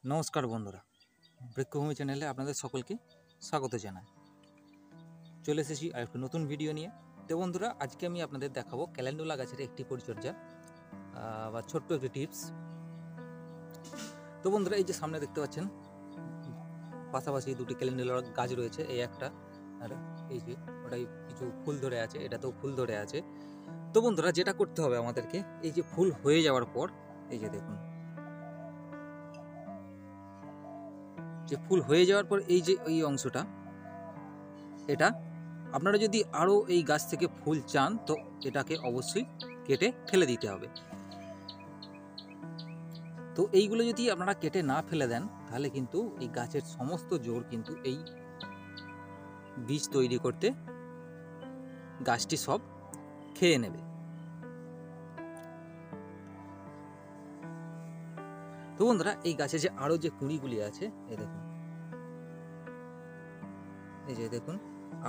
নমস্কার বন্ধুরা, বৃক্ষভূমি চ্যানেলে আপনাদের সকলকে স্বাগত জানাই। চলে এসেছি আর একটু নতুন ভিডিও নিয়ে। তো বন্ধুরা, আজকে আমি আপনাদের দেখাবো ক্যালেন্ডুলা গাছের একটি পরিচর্যা বা ছোট্ট একটি টিপস। তো বন্ধুরা, এই যে সামনে দেখতে পাচ্ছেন পাশাপাশি দুটি ক্যালেন্ডুলা গাছ রয়েছে, এই একটা আর এই যে ওটাই কিছু ফুল ধরে আছে, এটাতেও ফুল ধরে আছে। তো বন্ধুরা, যেটা করতে হবে আমাদেরকে, এই যে ফুল হয়ে যাওয়ার পর এই যে দেখুন, যে ফুল হয়ে যাওয়ার পর এই যে এই অংশটা, এটা আপনারা যদি আরও এই গাছ থেকে ফুল চান তো এটাকে অবশ্যই কেটে ফেলে দিতে হবে। তো এইগুলো যদি আপনারা কেটে না ফেলে দেন তাহলে কিন্তু এই গাছের সমস্ত জোর কিন্তু এই বীজ তৈরি করতে গাছটি সব খেয়ে নেবে। তো বন্ধুরা, এই গাছে যে আরও যে কুঁড়িগুলি আছে, এই দেখুন, এই যে দেখুন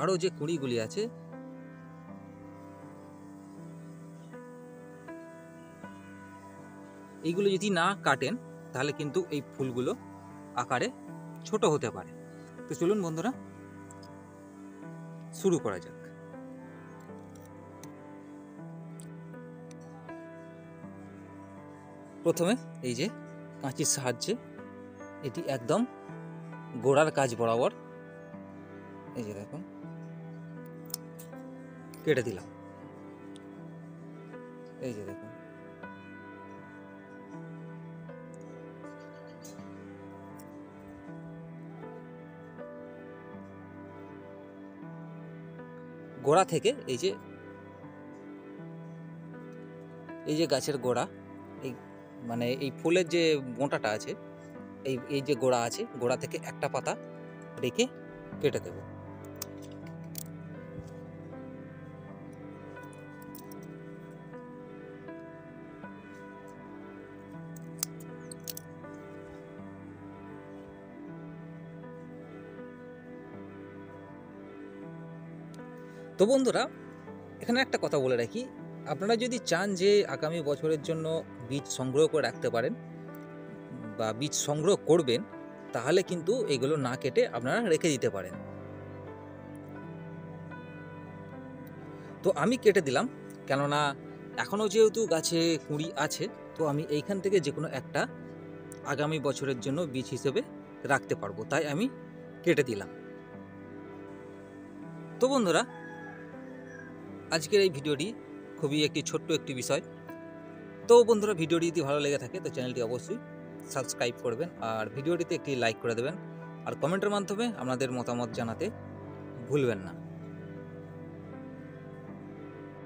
আরও যে কুঁড়িগুলি আছে, এইগুলো যদি না কাটেন তাহলে কিন্তু এই ফুলগুলো আকারে ছোট হতে পারে। তো চলুন বন্ধুরা, শুরু করা যাক। প্রথমে এই যে কাঁচির সাহায্যে এটি একদম গোড়ার কাজ বরাবর এই যে দেখুন কেটে দিলাম। এই যে দেখুন, গোড়া থেকে এই যে গাছের গোড়া, এই মানে এই ফুলের যে মোটাটা আছে, এই যে গোড়া আছে, গোড়া থেকে একটা পাতা রেখে কেটে দেব। তো বন্ধুরা, এখানে একটা কথা বলে রাখি, আপনারা যদি চান যে আগামী বছরের জন্য বীজ সংগ্রহ করে রাখতে পারেন বা বীজ সংগ্রহ করবেন, তাহলে কিন্তু এগুলো না কেটে আপনারা রেখে দিতে পারেন। তো আমি কেটে দিলাম, কেননা এখনও যেহেতু গাছে কুঁড়ি আছে, তো আমি এইখান থেকে যে কোনো একটা আগামী বছরের জন্য বীজ হিসেবে রাখতে পারবো, তাই আমি কেটে দিলাম। তো বন্ধুরা, আজকের এই ভিডিওটি খুবই একটি ছোট্ট একটি বিষয়। তো বন্ধুরা, ভিডিওটি যদি ভালো লেগে থাকে তো চ্যানেলটি অবশ্যই সাবস্ক্রাইব করবেন আর ভিডিওটিতে একটি লাইক করে দেবেন আর কমেন্টের মাধ্যমে আপনাদের মতামত জানাতে ভুলবেন না।